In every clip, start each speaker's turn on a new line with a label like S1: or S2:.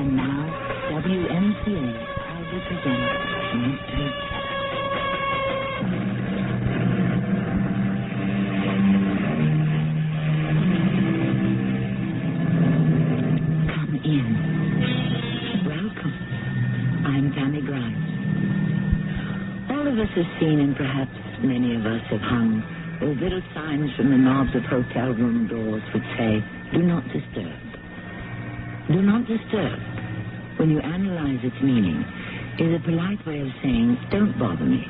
S1: And now, WMCA proudly presents Mystery Theater. Come in. Welcome. I'm Tammy Grimes. All of us have seen, and perhaps many of us have hung, those little signs from the knobs of hotel room doors which say, "Do not disturb." Do not disturb, when you analyze its meaning, is a polite way of saying, "Don't bother me."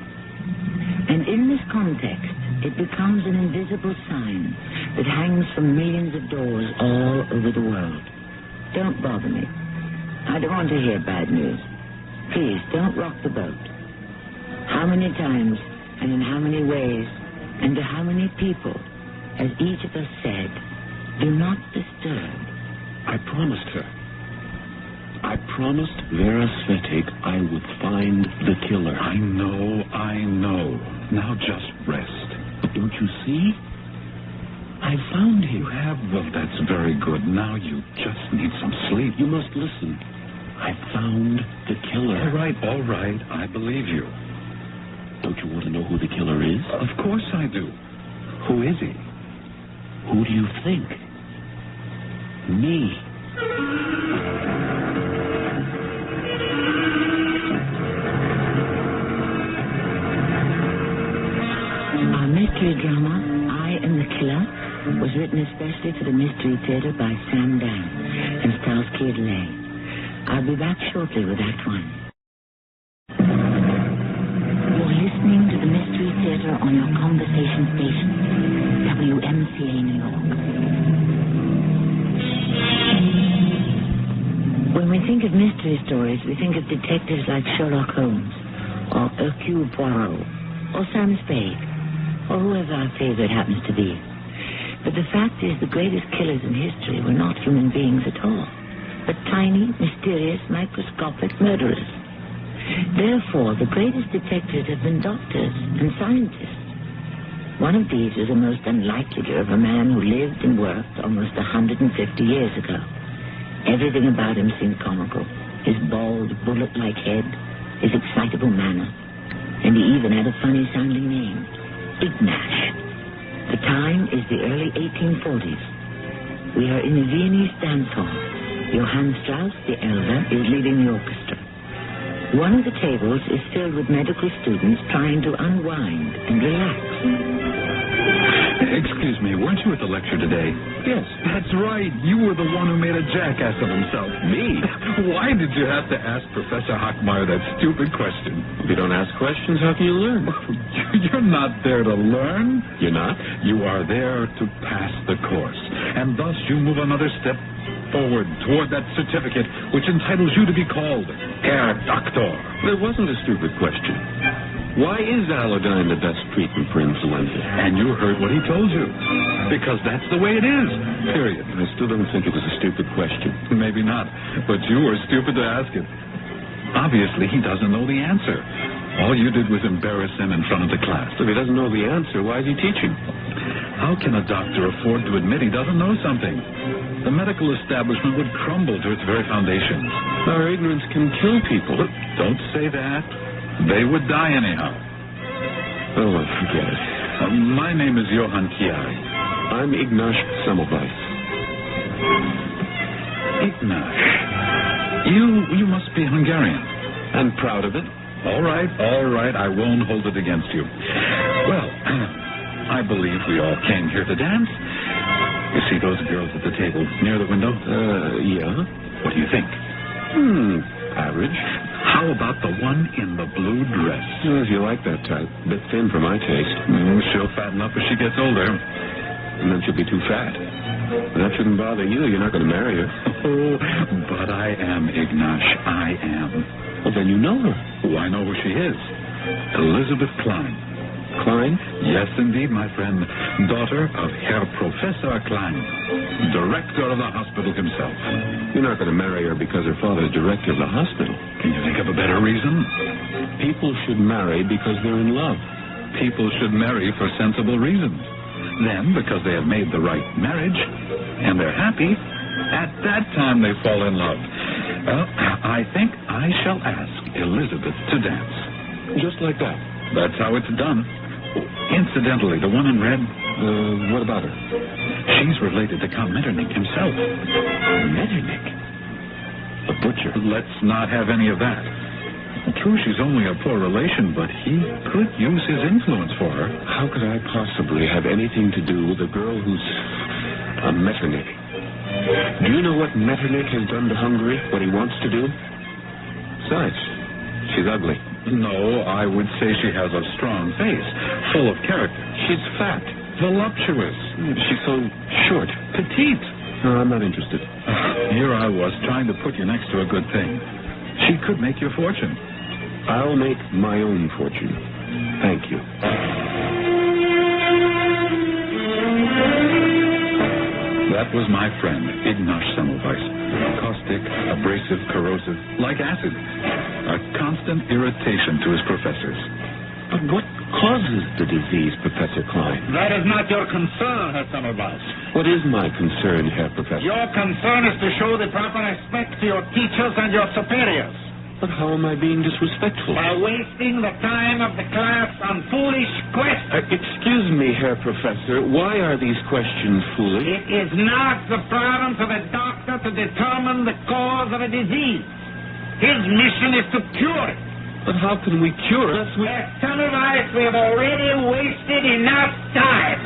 S1: And in this context, it becomes an invisible sign that hangs from millions of doors all over the world. Don't bother me. I don't want to hear bad news. Please, don't rock the boat. How many times, and in how many ways, and to how many people has each of us said, "Do not disturb"?
S2: I promised her. I promised Vera Svetig I would find the killer.
S3: I know. Now just rest.
S2: But don't you see? I found him.
S3: You have? Well, that's very good. Now you just need some sleep.
S2: You must listen. I found the killer.
S3: All right. I believe you.
S2: Don't you want to know who the killer is?
S3: Of course I do. Who is he?
S2: Who do you think? Me.
S1: Our mystery drama, I Am the Killer, was written especially for the Mystery Theater by Sam Dan and stars Kid Lay. I'll be back shortly with Act One. You're listening to the Mystery Theater on your conversation station, WMCA New York. When we think of mystery stories, we think of detectives like Sherlock Holmes, or Hercule Poirot, or Sam Spade, or whoever our favorite happens to be. But the fact is, the greatest killers in history were not human beings at all, but tiny, mysterious, microscopic murderers. Therefore, the greatest detectives have been doctors and scientists. One of these was a most unlikely of a man who lived and worked almost 150 years ago. Everything about him seemed comical. His bald, bullet-like head, his excitable manner, and he even had a funny-sounding name, Ignash. The time is the early 1840s. We are in the Viennese dance hall. Johann Strauss, the elder, is leading the orchestra. One of the tables is filled with medical students trying to unwind and relax.
S3: Excuse me, weren't you at the lecture today?
S2: Yes.
S3: That's right. You were the one who made a jackass of himself.
S2: Me?
S3: Why did you have to ask Professor Hockmeyer that stupid question?
S2: If you don't ask questions, how can you learn?
S3: You're not there to learn.
S2: You're not?
S3: You are there to pass the course. And thus you move another step forward toward that certificate which entitles you to be called Herr Doctor.
S2: There wasn't a stupid question. Why is iodine the best treatment for influenza?
S3: And you heard what he told you. Because that's the way it is. Period.
S2: I still don't think it was a stupid question.
S3: Maybe not. But you were stupid to ask it. Obviously, he doesn't know the answer. All you did was embarrass him in front of the class.
S2: If he doesn't know the answer, why is he teaching?
S3: How can a doctor afford to admit he doesn't know something? The medical establishment would crumble to its very foundations.
S2: Our ignorance can kill people.
S3: Don't say that. They would die anyhow.
S2: Oh, well, forget it.
S3: My name is Johann Kiai.
S2: I'm Ignash Semmelweis.
S3: Ignash. You must be Hungarian.
S2: And proud of it.
S3: All right. I won't hold it against you. Well, I believe we all came here to dance. You see those girls at the table near the window?
S2: Yeah.
S3: What do you think?
S2: Average.
S3: How about the one in the blue dress?
S2: If you like that type. Bit thin for my taste.
S3: She'll fatten up as she gets older.
S2: And then she'll be too fat. That shouldn't bother you. You're not going to marry her.
S3: Oh, but I am, Ignash. I am.
S2: Well, then you know her.
S3: Oh, I know who she is. Elizabeth Klein.
S2: Klein?
S3: Yes, indeed, my friend. Daughter of Herr Professor Klein, director of the hospital himself.
S2: You're not going to marry her because her father's director of the hospital.
S3: Can you think of a better reason?
S2: People should marry because they're in love.
S3: People should marry for sensible reasons. Then, because they have made the right marriage, and they're happy, at that time they fall in love. Well, I think I shall ask Elizabeth to dance.
S2: Just like that?
S3: That's how it's done. Incidentally, the one in red...
S2: what about her?
S3: She's related to Count Metternich himself.
S2: Metternich? A butcher?
S3: Let's not have any of that. True, she's only a poor relation, but he could use his influence for her.
S2: How could I possibly have anything to do with a girl who's a Metternich? Do you know what Metternich has done to Hungary, what he wants to do? Besides, she's ugly.
S3: No, I would say she has a strong face, full of character.
S2: She's fat.
S3: Voluptuous.
S2: She's so short.
S3: Petite.
S2: No, I'm not interested.
S3: Here I was trying to put you next to a good thing. She could make your fortune.
S2: I'll make my own fortune. Thank you.
S3: That was my friend, Ignaz Semmelweis. Caustic, abrasive, corrosive, like acid. A constant irritation to his professors.
S2: But what causes the disease, Professor Klein?
S4: That is not your concern, Herr Semmelweis.
S2: What is my concern, Herr Professor?
S4: Your concern is to show the proper respect to your teachers and your superiors.
S2: But how am I being disrespectful?
S4: By wasting the time of the class on foolish questions.
S2: Excuse me, Herr Professor. Why are these questions foolish?
S4: It is not the province of a doctor to determine the cause of a disease. His mission is to cure it.
S2: But how can we cure it?
S4: Herr Semmelweis, we have already wasted enough time.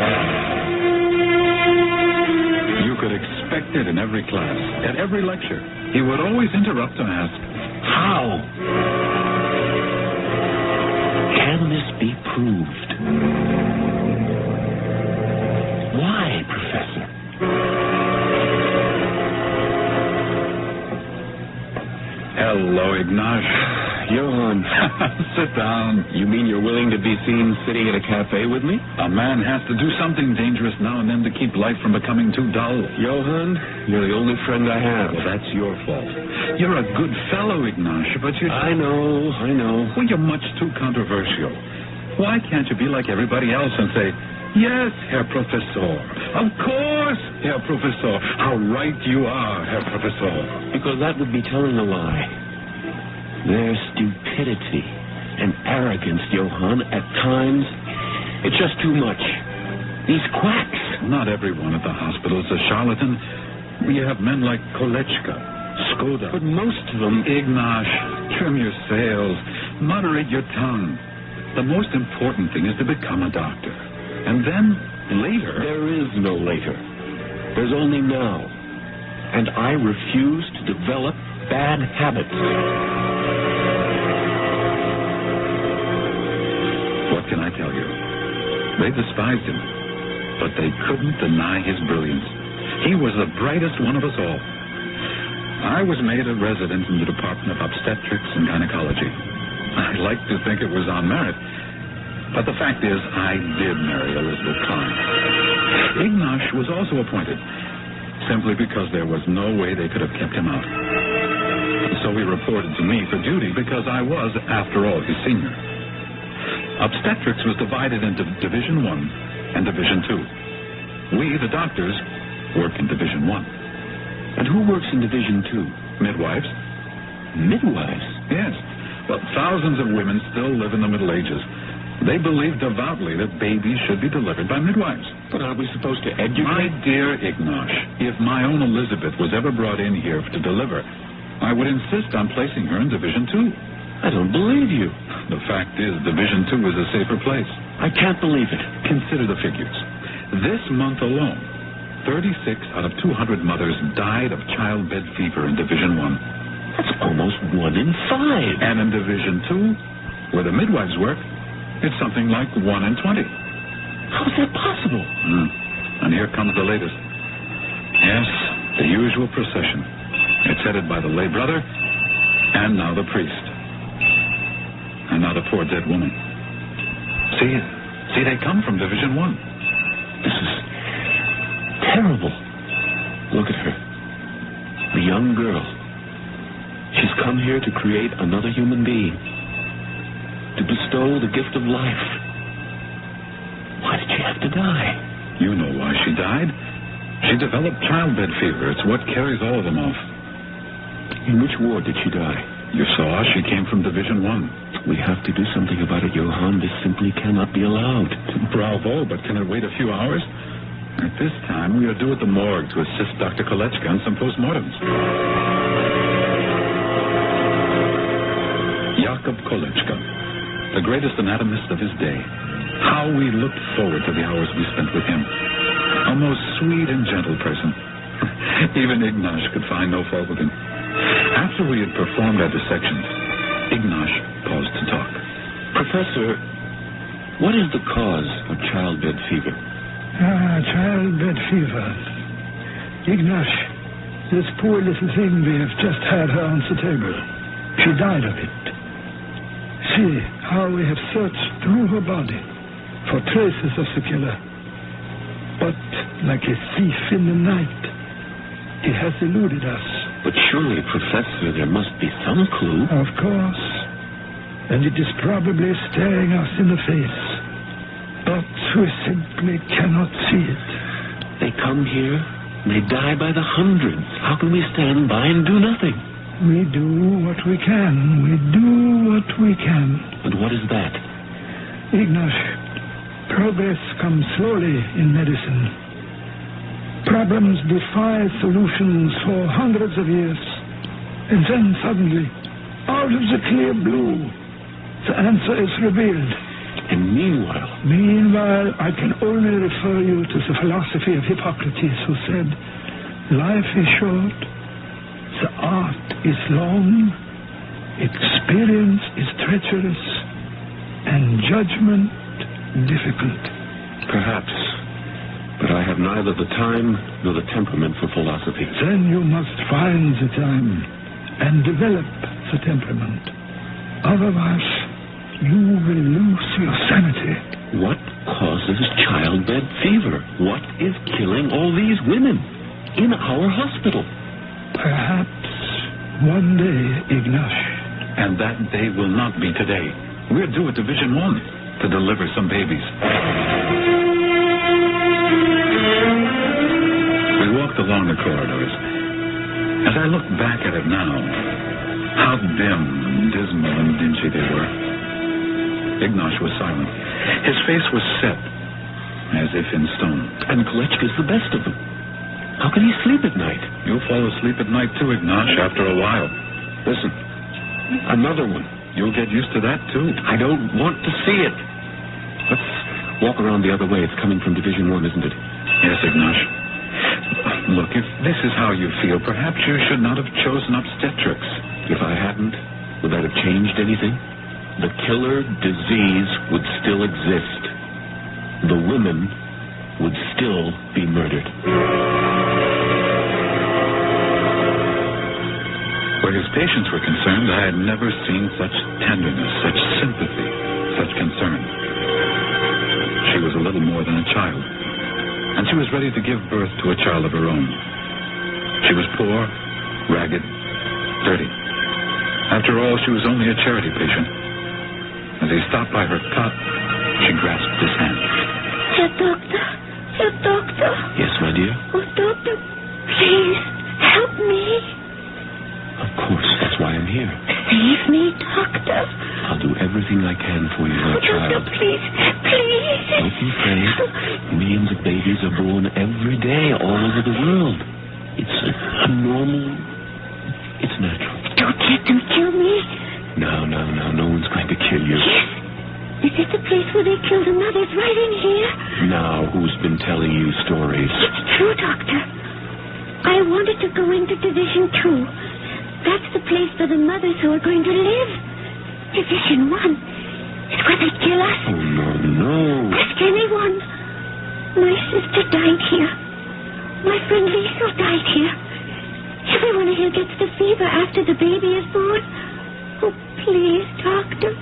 S3: You could expect it in every class, at every lecture. He would always interrupt and ask,
S2: how? Can this be proved? Why, Professor?
S3: Hello, Ignaz.
S2: Johann.
S3: Sit down.
S2: You mean you're willing to be seen sitting in a cafe with me?
S3: A man has to do something dangerous now and then to keep life from becoming too dull.
S2: Johann, you're the only friend I have.
S3: Well, that's your fault. You're a good fellow, Ignaz, but you...
S2: I know.
S3: Well, you're much too controversial. Why can't you be like everybody else and say, yes, Herr Professor. Of course, Herr Professor. How right you are, Herr Professor.
S2: Because that would be telling a lie. Their stupidity and arrogance, Johann, at times, it's just too much. These quacks.
S3: Not everyone at the hospital is a charlatan. We have men like Kolechka, Skoda.
S2: But most of them...
S3: Ignaz, trim your sails. Moderate your tongue. The most important thing is to become a doctor. And then, later...
S2: There is no later. There's only now. And I refuse to develop bad habits.
S3: What can I tell you? They despised him, but they couldn't deny his brilliance. He was the brightest one of us all. I was made a resident in the Department of Obstetrics and Gynecology. I like to think it was on merit, but the fact is I did marry Elizabeth Klein. Ignaz was also appointed, simply because there was no way they could have kept him out. So he reported to me for duty because I was, after all, his senior. Obstetrics was divided into Division 1 and Division 2. We, the doctors, work in Division 1.
S2: And who works in Division 2?
S3: Midwives.
S2: Midwives?
S3: Yes. But thousands of women still live in the Middle Ages. They believe devoutly that babies should be delivered by midwives.
S2: But aren't we supposed to educate?
S3: My dear Ignaz, if my own Elizabeth was ever brought in here to deliver, I would insist on placing her in Division 2.
S2: I don't believe you.
S3: The fact is, Division 2 is a safer place.
S2: I can't believe it.
S3: Consider the figures. This month alone, 36 out of 200 mothers died of childbed fever in Division 1.
S2: That's almost 1 in 5.
S3: And in Division 2, where the midwives work, it's something like 1 in 20.
S2: How is that possible?
S3: And here comes the latest. Yes, the usual procession. It's headed by the lay brother, and now the priest. And now the poor dead woman. See, they come from Division 1.
S2: This is terrible. Look at her. The young girl. She's come here to create another human being. To bestow the gift of life. Why did she have to die?
S3: You know why she died. She developed childbed fever. It's what carries all of them off.
S2: In which ward did she die?
S3: You saw she came from Division 1.
S2: We have to do something about it, Johann. This simply cannot be allowed.
S3: Bravo, but can it wait a few hours? At this time, we are due at the morgue to assist Dr. Kolechka on some postmortems. Jakob Kolechka, the greatest anatomist of his day. How we looked forward to the hours we spent with him. A most sweet and gentle person. Even Ignash could find no fault with him. After we had performed our dissections, Ignash paused to talk.
S2: Professor, what is the cause of childbed fever?
S5: Childbed fever. Ignash, this poor little thing we have just had her on the table. She died of it. See how we have searched through her body for traces of the killer. But like a thief in the night, he has eluded us.
S2: But surely, Professor, there must be some clue.
S5: Of course. And it is probably staring us in the face. But we simply cannot see it.
S2: They come here, and they die by the hundreds. How can we stand by and do nothing?
S5: We do what we can. We do what we can.
S2: And what is that?
S5: Ignash, progress comes slowly in medicine. Problems defy solutions for hundreds of years. And then suddenly, out of the clear blue, the answer is revealed.
S2: And
S5: Meanwhile, I can only refer you to the philosophy of Hippocrates, who said, life is short, the art is long, experience is treacherous, and judgment difficult.
S2: Perhaps. But I have neither the time nor the temperament for philosophy.
S5: Then you must find the time and develop the temperament. Otherwise, you will lose your sanity.
S2: What causes childbed fever? What is killing all these women in our hospital?
S5: Perhaps one day, Ignash.
S3: And that day will not be today. We're due at Division 1 to deliver some babies. We walked along the corridors. As I look back at it now, how dim and dismal and dingy they were. Ignash was silent. His face was set, as if in stone.
S2: And Kolechka's the best of them. How can he sleep at night?
S3: You'll fall asleep at night too, Ignash, after a while.
S2: Listen, another one.
S3: You'll get used to that too.
S2: I don't want to see it. Let's walk around the other way. It's coming from Division 1, isn't it?
S3: Yes, Ignash. Look, if this is how you feel, perhaps you should not have chosen obstetrics.
S2: If I hadn't, would that have changed anything? The killer disease would still exist. The women would still be murdered.
S3: Where his patients were concerned, I had never seen such tenderness, such sympathy, such concern. She was a little more than a child, and she was ready to give birth to a child of her own. She was poor, ragged, dirty. After all, she was only a charity patient. As he stopped by her cot, she grasped his hand.
S6: Herr Doctor. Herr Doctor.
S2: Yes, my dear?
S6: Oh, Doctor, please, help me.
S2: Of course, that's why I'm here.
S6: Save me, Doctor.
S2: I'll do everything I can for you, my child.
S6: Doctor, please, please.
S2: Don't be afraid. Millions of babies are born every day all over the world. It's a normal... It's natural.
S6: Don't let them kill me.
S2: No. No one's going to kill you.
S6: Yes. Is this the place where they kill the mothers right in here?
S2: Now, who's been telling you stories?
S6: It's true, Doctor. I wanted to go into Division 2. That's the place for the mothers who are going to live. Division 1 is where they kill us.
S2: Oh, no.
S6: Ask anyone. My sister died here. My friend Liesel died here. Everyone here gets the fever after the baby is born. Oh, please, Doctor,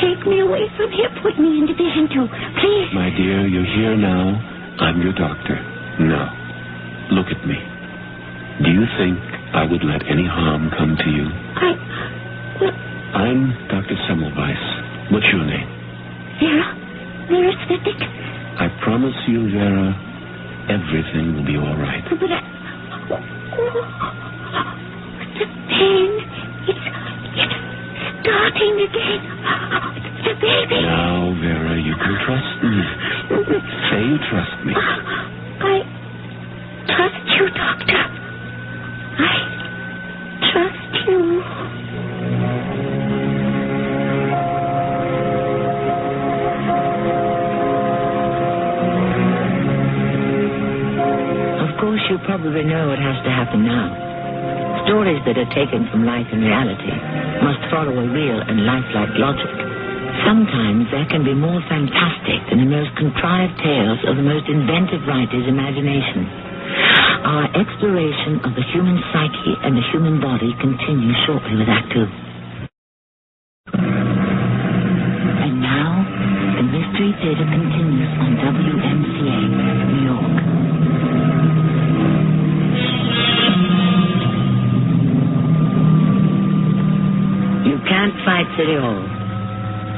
S6: take me away from here. Put me in Division 2, please.
S2: My dear, you're here now. I'm your doctor. Now, look at me. Do you think I would let any harm come to you? I'm Dr. Semmelweis. What's your name?
S6: Vera Svitek.
S2: I promise you, Vera, everything will be all right.
S6: But the pain.
S2: can trust me. Say you trust me.
S6: I trust you, Doctor. I trust you.
S1: Of course, you probably know what has to happen now. Stories that are taken from life and reality must follow a real and lifelike logic. Sometimes there can be more fantastic than the most contrived tales of the most inventive writer's imagination. Our exploration of the human psyche and the human body continues shortly with Act 2. And now, the Mystery Theater continues on WMCA, New York. You can't fight City Hall.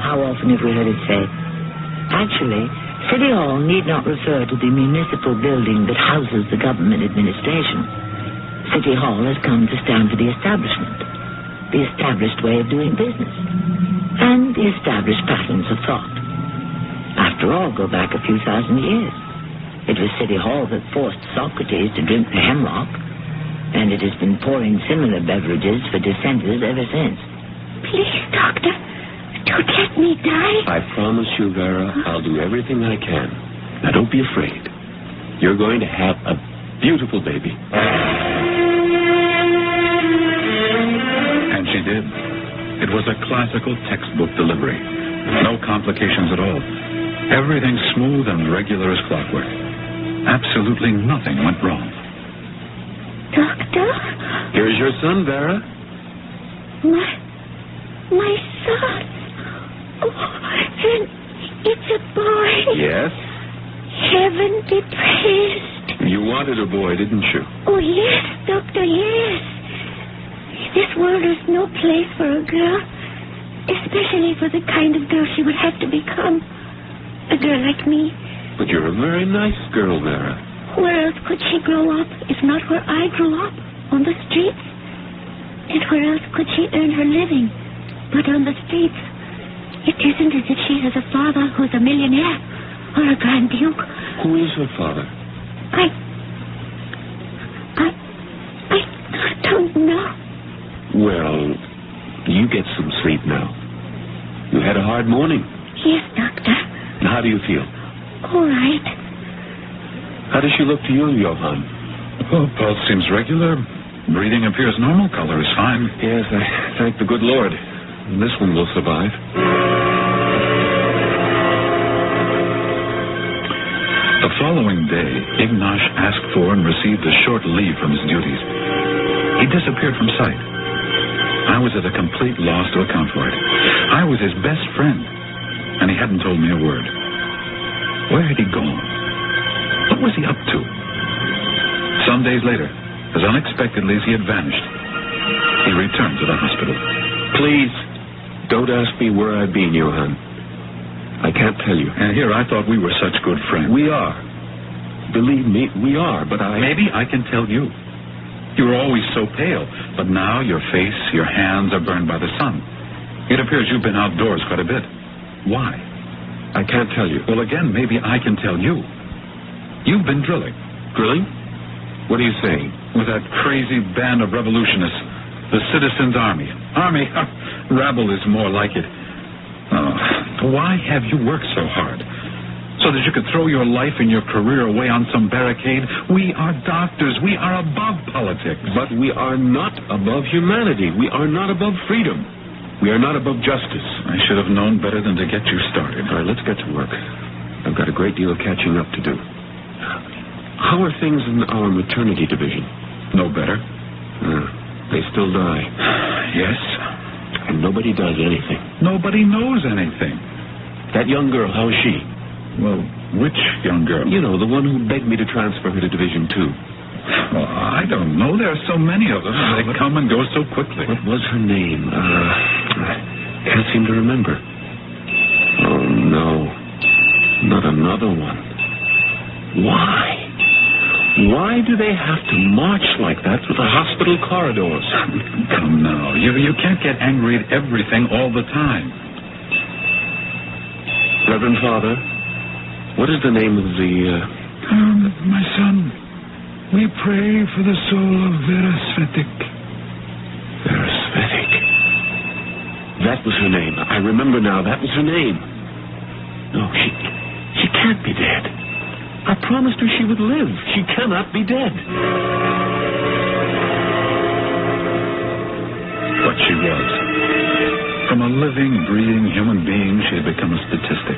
S1: How often have we heard it said? Actually, City Hall need not refer to the municipal building that houses the government administration. City Hall has come to stand for the establishment, the established way of doing business, and the established patterns of thought. After all, go back a few thousand years. It was City Hall that forced Socrates to drink the hemlock, and it has been pouring similar beverages for dissenters ever since.
S6: Please, Doctor, don't let me die.
S2: I promise you, Vera, I'll do everything I can. Now, don't be afraid. You're going to have a beautiful baby.
S3: And she did. It was a classical textbook delivery. No complications at all. Everything smooth and regular as clockwork. Absolutely nothing went wrong.
S6: Doctor?
S2: Here's your son, Vera.
S6: My son. Oh, and it's a boy.
S2: Yes?
S6: Heaven be praised.
S2: You wanted a boy, didn't you?
S6: Oh, yes, Doctor, yes. This world is no place for a girl, especially for the kind of girl she would have to become. A girl like me.
S2: But you're a very nice girl, Vera.
S6: Where else could she grow up if not where I grew up, on the streets? And where else could she earn her living but on the streets? It isn't as if she has a father who's a millionaire or a Grand Duke.
S2: Who is her father?
S6: I don't know.
S2: Well, you get some sleep now. You had a hard morning.
S6: Yes, Doctor.
S2: How do you feel?
S6: All right.
S2: How does she look to you, Johann?
S3: Oh, pulse seems regular. Breathing appears normal. Color is fine.
S2: Yes, I thank the good Lord. This one will survive.
S3: The following day, Ignash asked for and received a short leave from his duties. He disappeared from sight. I was at a complete loss to account for it. I was his best friend, and he hadn't told me a word. Where had he gone? What was he up to? Some days later, as unexpectedly as he had vanished, he returned to the hospital.
S2: Please, don't ask me where I've been, Johann. I can't tell you.
S3: And here I thought we were such good friends.
S2: We are. Believe me, we are, but
S3: Maybe I can tell you. You were always so pale, but now your face, your hands are burned by the sun. It appears you've been outdoors quite a bit. Why?
S2: I can't tell you.
S3: Well, again, maybe I can tell you. You've been drilling.
S2: Drilling? What are you saying?
S3: With that crazy band of revolutionists, the Citizens' Army. Army? Rabble is more like it. Why have you worked so hard? So that you could throw your life and your career away on some barricade? We are doctors. We are above politics.
S2: But we are not above humanity. We are not above freedom. We are not above justice.
S3: I should have known better than to get you started.
S2: All right, let's get to work. I've got a great deal of catching up to do. How are things in our maternity division?
S3: No better.
S2: They still die.
S3: Yes.
S2: And nobody does anything.
S3: Nobody knows anything.
S2: That young girl, how is she?
S3: Well, which young girl?
S2: You know, the one who begged me to transfer her to Division 2.
S3: Well, I don't know. There are so many of them. They come and go so quickly.
S2: What was her name? I can't seem to remember. Oh, no. Not another one. Why? Why do they have to march like that through the hospital corridors?
S3: Come now. You can't get angry at everything all the time.
S2: Reverend Father, what is the name of the...
S5: My son, we pray for the soul of Vera Svetic.
S2: Vera Svetic. That was her name. I remember now. That was her name. No, she can't be dead. I promised her she would live. She cannot be dead.
S3: But she was. From a living, breathing human being, she had become a statistic.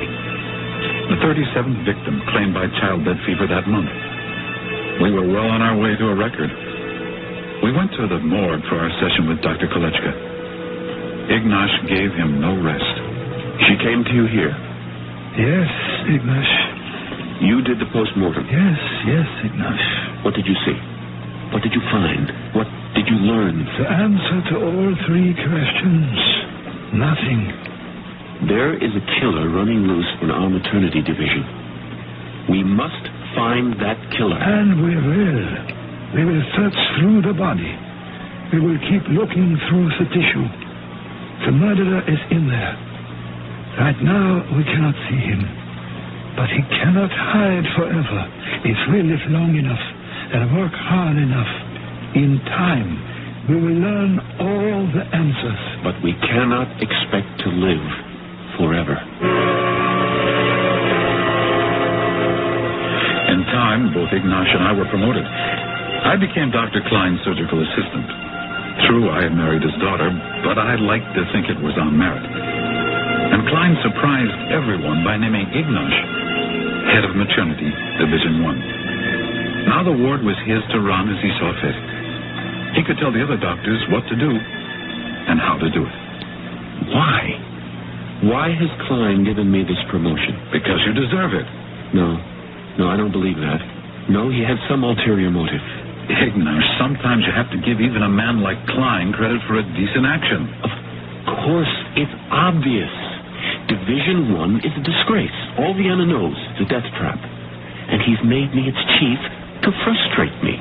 S3: The 37th victim claimed by childbed fever that month. We were well on our way to a record. We went to the morgue for our session with Dr. Kolechka. Ignash gave him no rest.
S2: She came to you here?
S5: Yes, Ignash.
S2: You did the post-mortem?
S5: Yes, Ignash.
S2: What did you see? What did you find? What did you learn?
S5: The answer to all three questions. Nothing.
S2: There is a killer running loose in our maternity division. We must find that killer.
S5: And we will. We will search through the body. We will keep looking through the tissue. The murderer is in there. Right now, we cannot see him. But he cannot hide forever. If we live long enough and work hard enough, in time, we will learn all the answers.
S2: But we cannot expect to live forever.
S3: In time, both Ignash and I were promoted. I became Dr. Klein's surgical assistant. True, I had married his daughter, but I liked to think it was on merit. And Klein surprised everyone by naming Ignash head of maternity, Division 1. Now the ward was his to run as he saw fit. He could tell the other doctors what to do and how to do it.
S2: Why? Why has Klein given me this promotion?
S3: Because you deserve it.
S2: No, I don't believe that. No, he had some ulterior motive.
S3: Ignash, sometimes you have to give even a man like Klein credit for a decent action.
S2: Of course, it's obvious. Division 1 is a disgrace. All Vienna knows is a death trap. And he's made me its chief to frustrate me,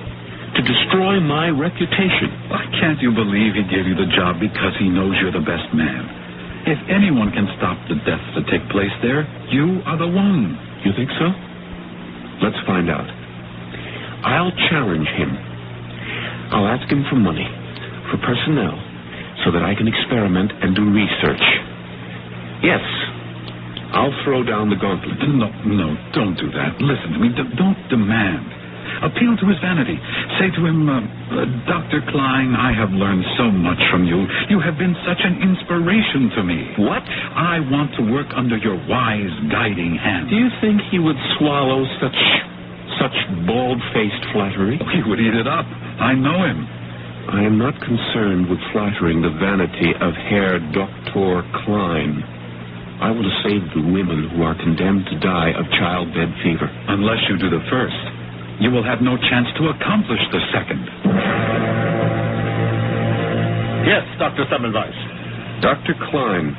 S2: to destroy my reputation.
S3: Why can't you believe he gave you the job because he knows you're the best man? If anyone can stop the deaths that take place there, you are the one.
S2: You think so? Let's find out. I'll challenge him. I'll ask him for money, for personnel, so that I can experiment and do research. Yes, I'll throw down the gauntlet.
S3: No, don't do that. Listen to me. Don't demand. Appeal to his vanity. Say to him, Dr. Klein, I have learned so much from you. You have been such an inspiration to me.
S2: What?
S3: I want to work under your wise, guiding hand.
S2: Do you think he would swallow such bald-faced flattery?
S3: He would eat it up. I know him.
S2: I am not concerned with flattering the vanity of Herr Dr. Klein. I want to save the women who are condemned to die of childbed fever.
S3: Unless you do the first, you will have no chance to accomplish the second.
S7: Yes, Dr. Semmelweis.
S2: Dr. Klein,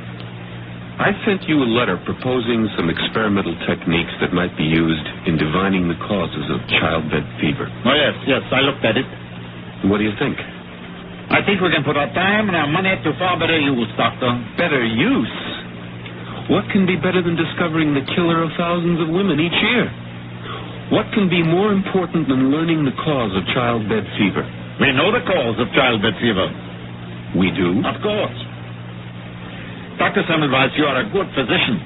S2: I sent you a letter proposing some experimental techniques that might be used in divining the causes of childbed fever.
S7: Oh, yes, I looked at it.
S2: What do you think?
S7: I think we can put our time and our money to far better use, Doctor.
S2: Better use? What can be better than discovering the killer of thousands of women each year? What can be more important than learning the cause of childbed fever?
S7: We know the cause of childbed fever.
S2: We do?
S7: Of course. Dr. Semmelweis, you are a good physician,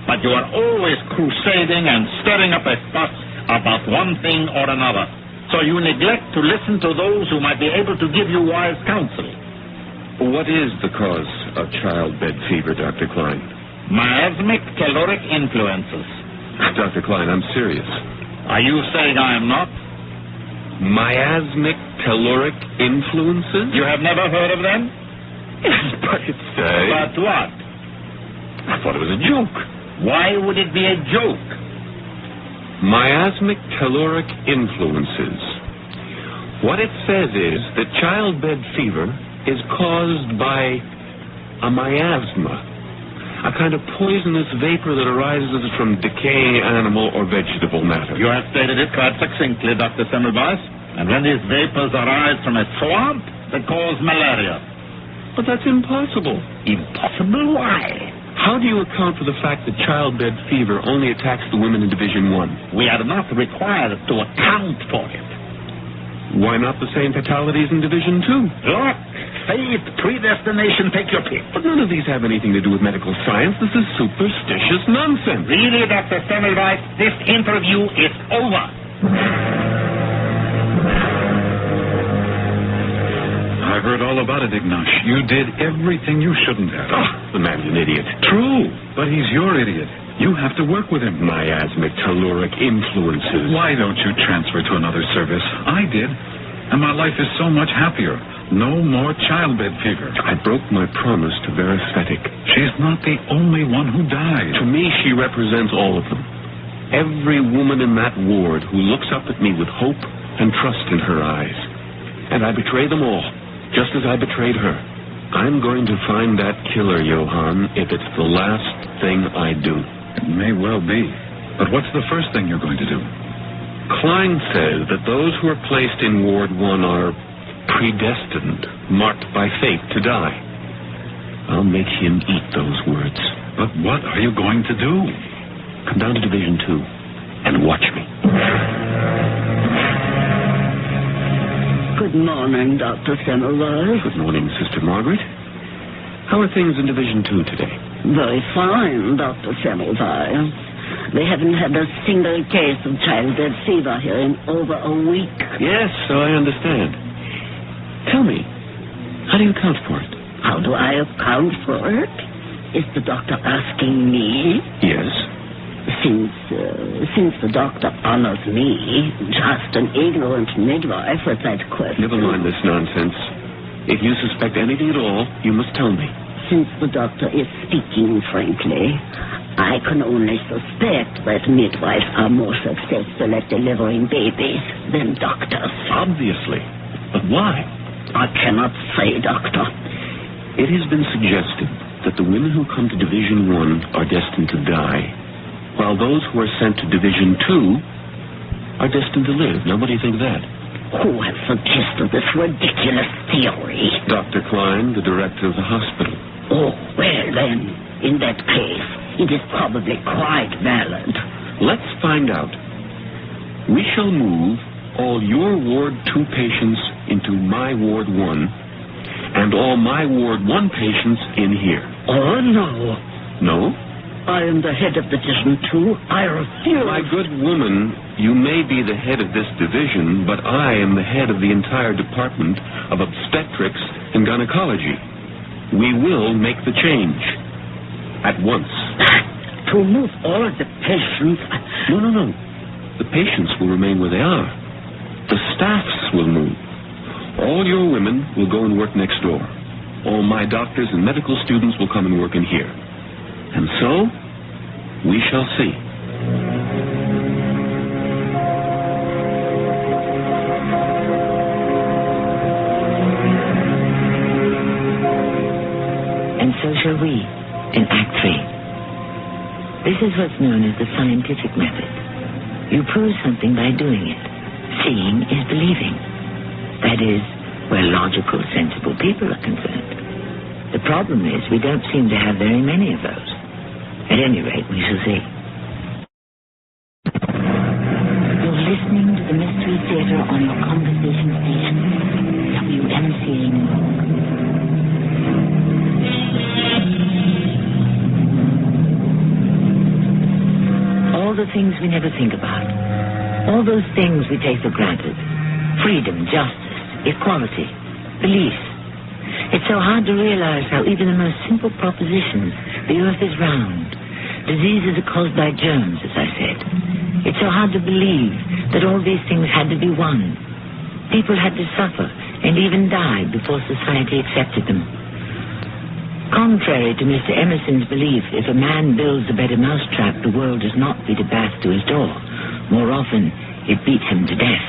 S7: but you are always crusading and stirring up a fuss about one thing or another. So you neglect to listen to those who might be able to give you wise counsel.
S2: What is the cause of childbed fever, Dr. Klein?
S7: Miasmic caloric influences.
S2: Dr. Klein, I'm serious.
S7: Are you saying I am not?
S2: Miasmic caloric influences?
S7: You have never heard of them?
S2: Yes, but it's
S7: But what?
S2: I thought it was a joke.
S7: Why would it be a joke?
S2: Miasmic caloric influences. What it says is that childbed fever is caused by a miasma, a kind of poisonous vapor that arises from decaying animal or vegetable matter.
S7: You have stated it quite succinctly, Dr. Semmelweis. And when these vapors arise from a swamp, they cause malaria.
S2: But that's impossible.
S7: Impossible? Why?
S2: How do you account for the fact that childbed fever only attacks the women in Division 1?
S7: We are not required to account for it.
S2: Why not the same fatalities in Division 2?
S7: Look, fate, predestination, take your pick.
S2: But none of these have anything to do with medical science. This is superstitious nonsense.
S7: Really, Dr. Semmelweis, this interview is over.
S3: I've heard all about it, Ignash. You did everything you shouldn't have.
S2: Oh, the man's an idiot.
S3: True, but he's your idiot. You have to work with him.
S2: Miasmic, telluric influences.
S3: Why don't you transfer to another service? I did, and my life is so much happier. No more childbed fever.
S2: I broke my promise to Vera Svetic.
S3: She's not the only one who died.
S2: To me, she represents all of them. Every woman in that ward who looks up at me with hope and trust in her eyes. And I betray them all, just as I betrayed her. I'm going to find that killer, Johann, if it's the last thing I do.
S3: It may well be. But what's the first thing you're going to do?
S2: Klein says that those who are placed in Ward 1 are predestined, marked by fate to die. I'll make him eat those words.
S3: But what are you going to do?
S2: Come down to Division 2 and watch me.
S8: Good morning, Dr. Semmelweis.
S2: Good morning, Sister Margaret. How are things in Division 2 today?
S8: Very fine, Dr. Semmelweis. They haven't had a single case of childbed fever here in over a week.
S2: Yes, so I understand. Tell me, how do you account for it?
S8: How do I account for it? Is the doctor asking me?
S2: Yes.
S8: Since the doctor honors me, just an ignorant midwife with that question.
S2: Never mind this nonsense. If you suspect anything at all, you must tell me.
S8: Since the doctor is speaking frankly, I can only suspect that midwives are more successful at delivering babies than doctors.
S2: Obviously. But why?
S8: I cannot say, doctor.
S2: It has been suggested that the women who come to Division 1 are destined to die, while those who are sent to Division 2 are destined to live. Now, what do you think of that?
S8: Who has suggested this ridiculous theory?
S2: Dr. Klein, the director of the hospital.
S8: Oh, well then, in that case, it is probably quite valid.
S2: Let's find out. We shall move all your Ward 2 patients into my Ward 1, and all my Ward 1 patients in here.
S8: Oh, no.
S2: No?
S8: I am the head of Division 2. I refuse.
S2: My good woman, you may be the head of this division, but I am the head of the entire department of obstetrics and gynecology. We will make the change. At once.
S8: To move all of the patients?
S2: No. The patients will remain where they are. The staffs will move. All your women will go and work next door. All my doctors and medical students will come and work in here. And so, we shall see.
S1: And so shall we, in Act 3. This is what's known as the scientific method. You prove something by doing it. Seeing is believing. That is, where logical, sensible people are concerned. The problem is we don't seem to have very many of those. At any rate, we shall see. You're listening to the Mystery Theater on your conversation station, WMCA New York. All the things we never think about. All those things we take for granted. Freedom, justice, equality, beliefs. It's so hard to realize how even the most simple propositions, the earth is round, diseases are caused by germs, as I said. It's so hard to believe that all these things had to be won. People had to suffer and even die before society accepted them. Contrary to Mr. Emerson's belief, if a man builds a better mousetrap, the world does not beat a bath to his door. More often, it beats him to death.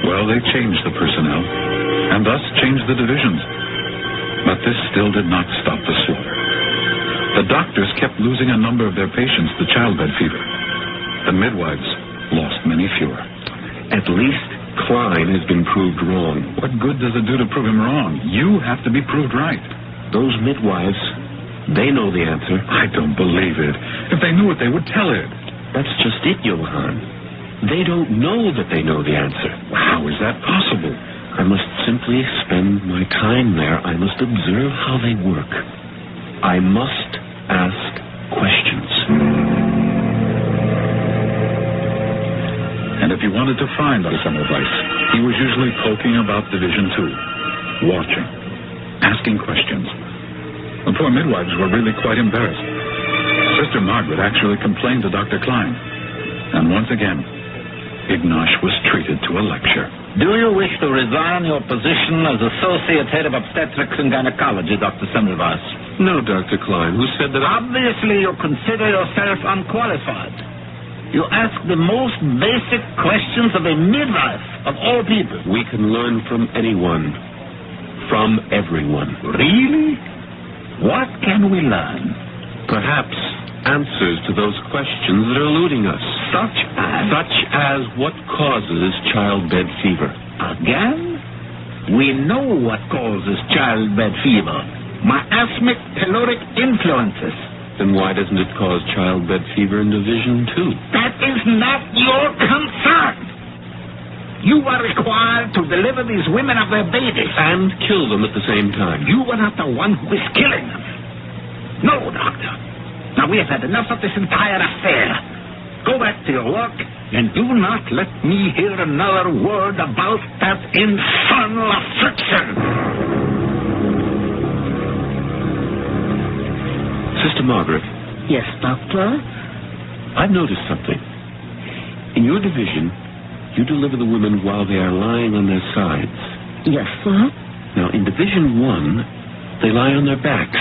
S3: Well, they changed the personnel, and thus changed the divisions. But this still did not stop the slaughter. The doctors kept losing a number of their patients to childbed fever. The midwives lost many fewer.
S2: At least Klein has been proved wrong.
S3: What good does it do to prove him wrong? You have to be proved right.
S2: Those midwives, they know the answer.
S3: I don't believe it. If they knew it, they would tell it.
S2: That's just it, Johann. They don't know that they know the answer.
S3: How is that possible?
S2: I must simply spend my time there. I must observe how they work. I must ask questions.
S3: And if he wanted to find Dr. Semmelweis, he was usually poking about Division 2, watching, asking questions. The poor midwives were really quite embarrassed. Sister Margaret actually complained to Dr. Klein. And once again, Ignash was treated to a lecture.
S7: Do you wish to resign your position as Associate Head of Obstetrics and Gynecology, Dr. Semmelweis?
S2: No, Dr. Klein. Who said that?
S7: Obviously, you consider yourself unqualified. You ask the most basic questions of a midwife, of all people.
S2: We can learn from anyone. From everyone.
S7: Really? What can we learn?
S2: Perhaps answers to those questions that are eluding us.
S7: Such
S2: as what causes childbed fever.
S7: Again? We know what causes childbed fever. Miasmic caloric influences.
S2: Then why doesn't it cause childbed fever in Division 2?
S7: That is not your concern. You are required to deliver these women of their babies.
S2: And kill them at the same time.
S7: You are not the one who is killing them. No, Doctor. Now, we have had enough of this entire affair. Go back to your work, and do not let me hear another word about that infernal affliction.
S2: Sister Margaret.
S8: Yes, Doctor?
S2: I've noticed something. In your division, you deliver the women while they are lying on their sides.
S8: Yes, sir.
S2: Now, in Division 1, they lie on their backs.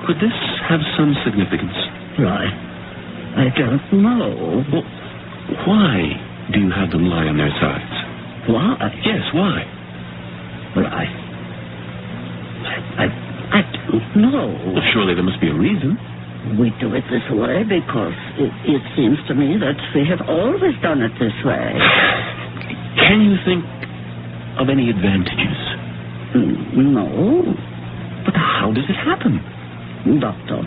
S2: Could this have some significance?
S8: I don't know.
S2: Well, why do you have them lie on their sides?
S8: Why?
S2: Yes, why?
S8: Well, I don't know.
S2: Well, surely there must be a reason.
S8: We do it this way because it seems to me that we have always done it this way.
S2: Can you think of any advantages?
S8: No.
S2: But how does it happen?
S8: Doctor,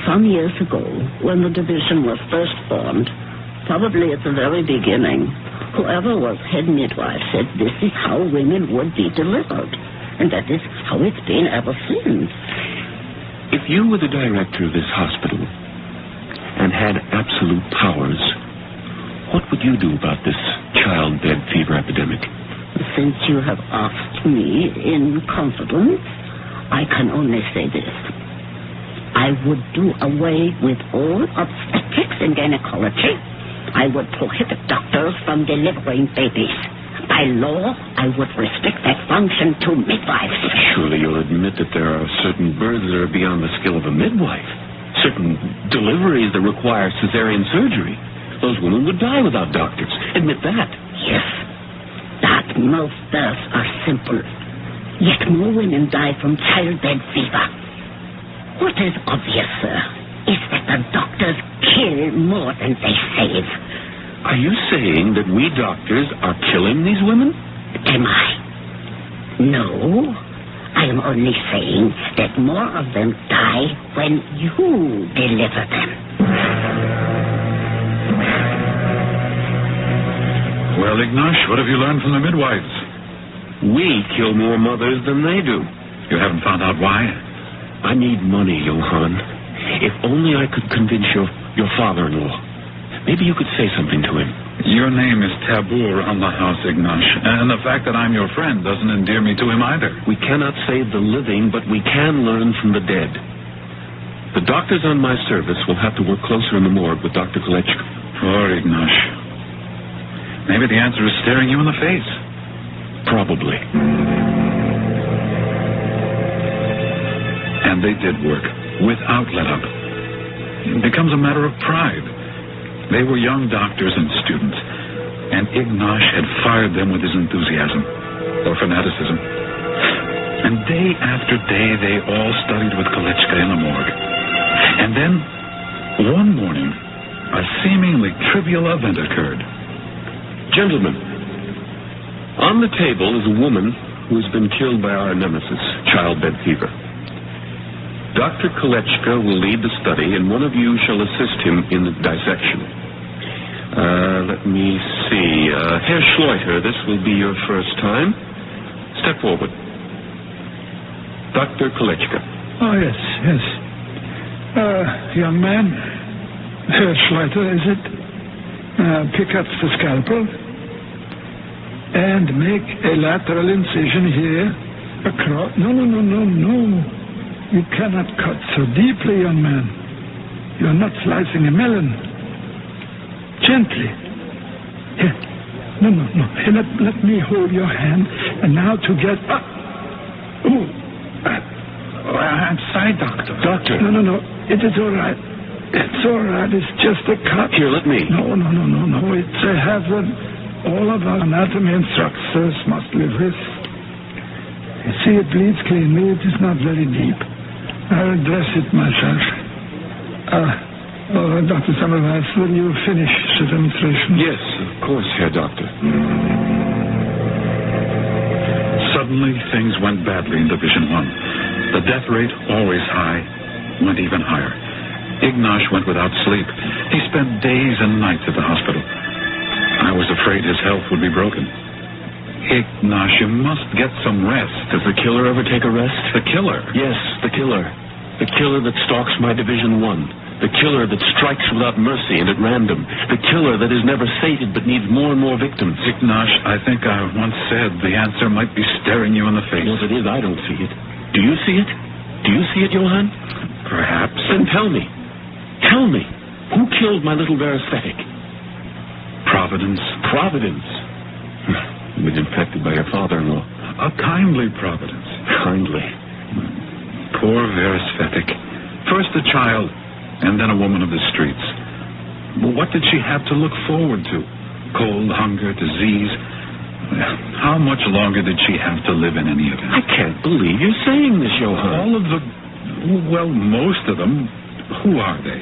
S8: some years ago, when the division was first formed, probably at the very beginning, whoever was head midwife said this is how women would be delivered. And that is how it's been ever since.
S2: If you were the director of this hospital and had absolute powers, what would you do about this childbed fever epidemic?
S8: Since you have asked me in confidence, I can only say this. I would do away with all obstetrics and gynecology. I would prohibit doctors from delivering babies. By law, I would restrict that function to midwives.
S2: Surely you'll admit that there are certain births that are beyond the skill of a midwife. Certain deliveries that require cesarean surgery. Those women would die without doctors. Admit that.
S8: Yes. That most births are simple. Yet more women die from childbed fever. What is obvious, sir, is that the doctors kill more than they save.
S2: Are you saying that we doctors are killing these women?
S8: Am I? No. I am only saying that more of them die when you deliver them.
S3: Well, Ignash, what have you learned from the midwives?
S2: We kill more mothers than they do.
S3: You haven't found out why?
S2: I need money, Johann. If only I could convince your father-in-law. Maybe you could say something to him.
S3: Your name is taboo around the house, Ignash. And the fact that I'm your friend doesn't endear me to him either.
S2: We cannot save the living, but we can learn from the dead. The doctors on my service will have to work closer in the morgue with Dr. Kolechka.
S3: Poor Ignash. Maybe the answer is staring you in the face.
S2: Probably.
S3: And they did work, without let-up. It becomes a matter of pride. They were young doctors and students, and Ignash had fired them with his enthusiasm, or fanaticism. And day after day, they all studied with Kolechka in the morgue. And then, one morning, a seemingly trivial event occurred.
S2: Gentlemen, On the table is a woman who has been killed by our nemesis, childbed fever. Dr. Kolechka will lead the study, and one of you shall assist him in the dissection. Let me see. Herr Schleuter, this will be your first time. Step forward. Dr. Kolechka.
S5: Oh, yes. Young man, Herr Schleuter, is it? Pick up the scalpel and make a lateral incision here across. No. You cannot cut so deeply, young man. You're not slicing a melon. Gently. Here. No. Here, let me hold your hand. And now to get up. I'm sorry, Doctor.
S2: Doctor.
S5: No. It is all right. It's all right. It's just a cut.
S2: Here, let me.
S5: No. It's a hazard. All of our anatomy instructors must live with. You see, it bleeds cleanly. It is not very deep. I'll dress it myself. Dr. Semmelweis, will you finish the demonstration?
S2: Yes, of course, Herr Doctor.
S3: Suddenly, things went badly in Division 1. The death rate, always high, went even higher. Ignash went without sleep. He spent days and nights at the hospital. I was afraid his health would be broken. Ignash, you must get some rest.
S2: Does the killer ever take a rest?
S3: The killer?
S2: Yes, the killer. The killer that stalks my Division 1. The killer that strikes without mercy and at random. The killer that is never sated but needs more and more victims.
S3: Ignash, I think I once said the answer might be staring you in the face.
S2: Well, if it is, I don't see it. Do you see it? Do you see it, Johann?
S3: Perhaps.
S2: Then tell me. Tell me. Who killed my little Veresthetic?
S3: Providence.
S2: Providence. You've been infected by your father-in-law.
S3: A kindly Providence.
S2: Kindly.
S3: Poor Veresthetic. First a child, and then a woman of the streets. Well, what did she have to look forward to? Cold, hunger, disease. How much longer did she have to live in any event?
S2: I can't believe you're saying this, Johann.
S3: All of the... Well, most of them. Who are they?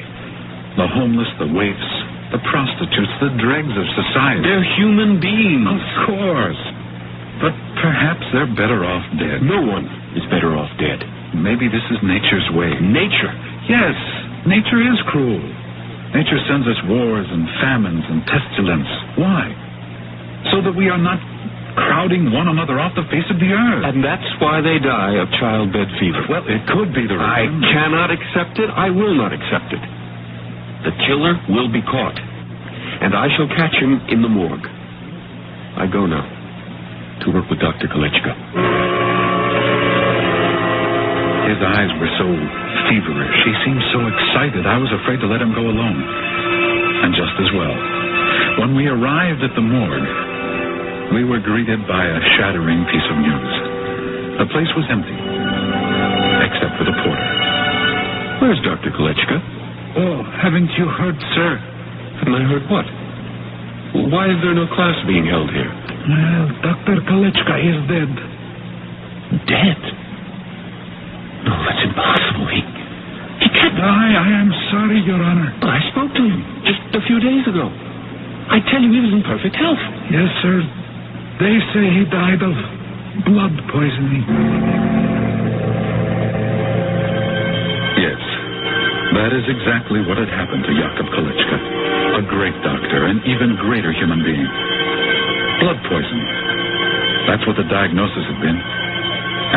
S3: The homeless, the waifs, the prostitutes, the dregs of society.
S2: They're human beings.
S3: Of course. But perhaps they're better off dead.
S2: No one is better off dead.
S3: Maybe this is nature's way.
S2: Nature?
S3: Yes, nature is cruel. Nature sends us wars and famines and pestilence. Why? So that we are not crowding one another off the face of the earth.
S2: And that's why they die of childbed fever.
S3: Well, it could be the reason.
S2: I cannot accept it. I will not accept it. The killer will be caught, and I shall catch him in the morgue. I go now to work with Dr. Kolechka.
S3: His eyes were so feverish. He seemed so excited. I was afraid to let him go alone. And just as well. When we arrived at the morgue, we were greeted by a shattering piece of news. The place was empty, except for the porter.
S2: Where's Dr. Kolechka?
S5: Oh, haven't you heard, sir?
S2: Haven't I heard what? Why is there no class being held here?
S5: Well, Dr. Kolechka is dead.
S2: Dead? No, that's impossible. He can't...
S5: I am sorry, Your Honor.
S2: But I spoke to him just a few days ago. I tell you, he was in perfect health.
S5: Yes, sir. They say he died of blood poisoning.
S3: Yes, that is exactly what had happened to Jakob Kolechka, a great doctor, an even greater human being. Blood poisoning. That's what the diagnosis had been.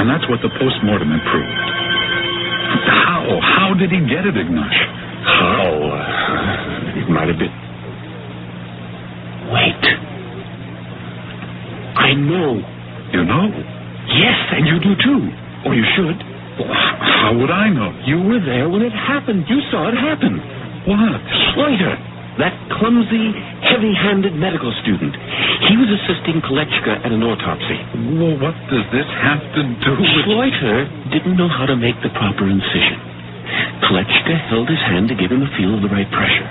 S3: And that's what the post-mortem had proved. How did he get it, Ignash?
S2: How? It might have been... Wait. I know.
S3: You know?
S2: Yes, and you do too. Or you should.
S3: How would I know?
S2: You were there when it happened. You saw it happen.
S3: What?
S2: Schleuter, that clumsy, heavy-handed medical student. He was assisting Kolechka at an autopsy.
S3: Well, what does this have to do with...
S2: Schleuter didn't know how to make the proper incision. Kolechka held his hand to give him a feel of the right pressure.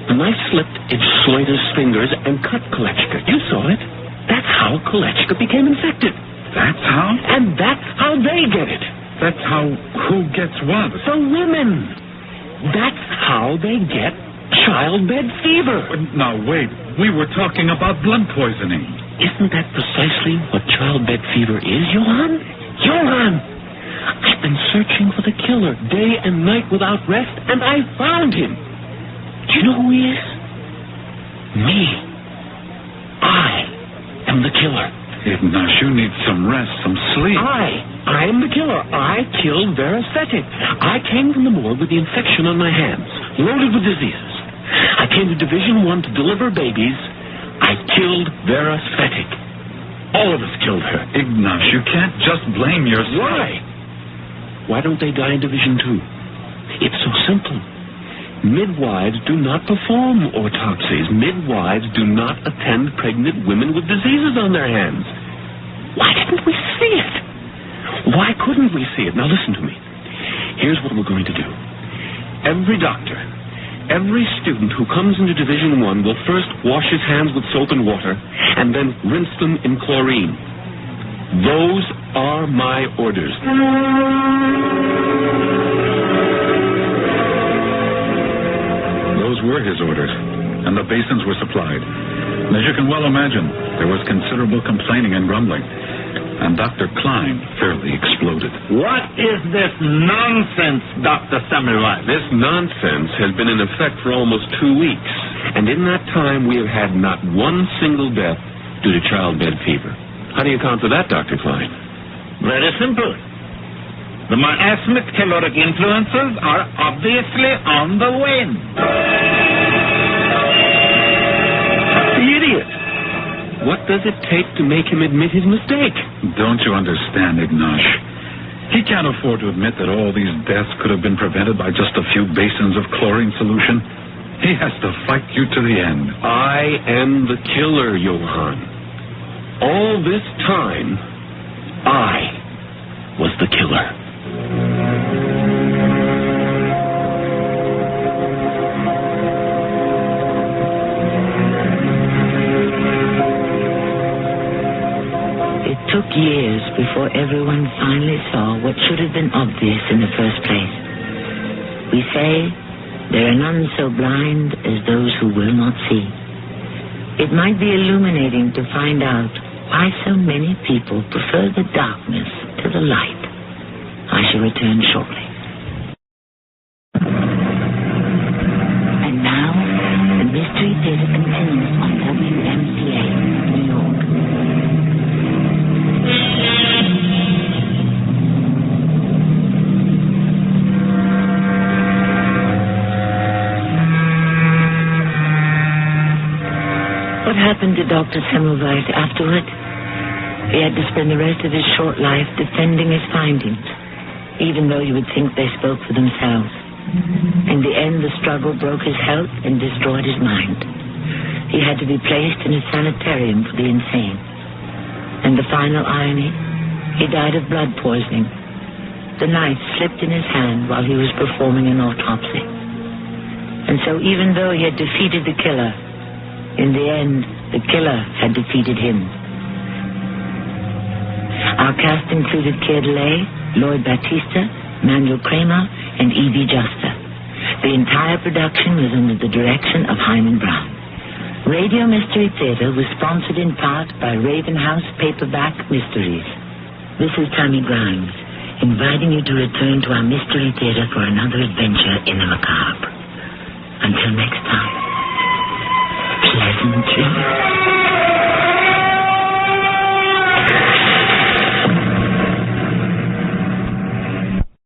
S2: The knife slipped in Schleuter's fingers and cut Kolechka. You saw it. That's how Kolechka became infected.
S3: That's how?
S2: And that's how they get it.
S3: That's how... Who gets what?
S2: The women. That's how they get childbed fever.
S3: Now, wait. We were talking about blood poisoning.
S2: Isn't that precisely what childbed fever is, Johann? Johann! I've been searching for the killer day and night without rest, and I found him. Do you know who he is? Me. I am the killer.
S3: Ignash, you need some rest, some sleep.
S2: I am the killer. I killed Vera Svetic. I came from the morgue with the infection on my hands, loaded with diseases. I came to Division 1 to deliver babies. I killed Vera Svetic. All of us killed her.
S3: Ignash, you can't just blame yourself.
S2: Why? Why don't they die in Division 2? It's so simple. Midwives do not perform autopsies. Midwives do not attend pregnant women with diseases on their hands. Why didn't we see it? Why couldn't we see it? Now listen to me. Here's what we're going to do. Every doctor, every student who comes into Division 1 will first wash his hands with soap and water and then rinse them in chlorine. Those are my orders.
S3: Those were his orders, and the basins were supplied. And as you can well imagine, there was considerable complaining and grumbling, and Dr. Klein fairly exploded.
S7: What is this nonsense, Dr. Semmelweis?
S2: This nonsense has been in effect for almost 2 weeks, and in that time we have had not one single death due to childbed fever. How do you account for that, Dr. Klein?
S7: Very simple. The miasmic caloric influences are obviously on the wane.
S2: The idiot! What does it take to make him admit his mistake?
S3: Don't you understand, Ignash? He can't afford to admit that all these deaths could have been prevented by just a few basins of chlorine solution. He has to fight you to the end.
S2: I am the killer, Johann. All this time, I was the killer.
S1: It took years before everyone finally saw what should have been obvious in the first place. We say there are none so blind as those who will not see. It might be illuminating to find out why so many people prefer the darkness to the light. I shall return shortly. And now, the Mystery Theater continues on WMCA, New York. What happened to Dr. Semmelweis afterward? He had to spend the rest of his short life defending his findings, even though you would think they spoke for themselves. In the end, the struggle broke his health and destroyed his mind. He had to be placed in a sanitarium for the insane. And the final irony, he died of blood poisoning. The knife slipped in his hand while he was performing an autopsy. And so even though he had defeated the killer, in the end, the killer had defeated him. Our cast included Keir Delay, Lloyd Battista, Manuel Kramer, and Evie Juster. The entire production was under the direction of Himan Brown. Radio Mystery Theater was sponsored in part by Raven House Paperback Mysteries. This is Tammy Grimes, inviting you to return to our Mystery Theater for another adventure in the macabre. Until next time, pleasant dreams.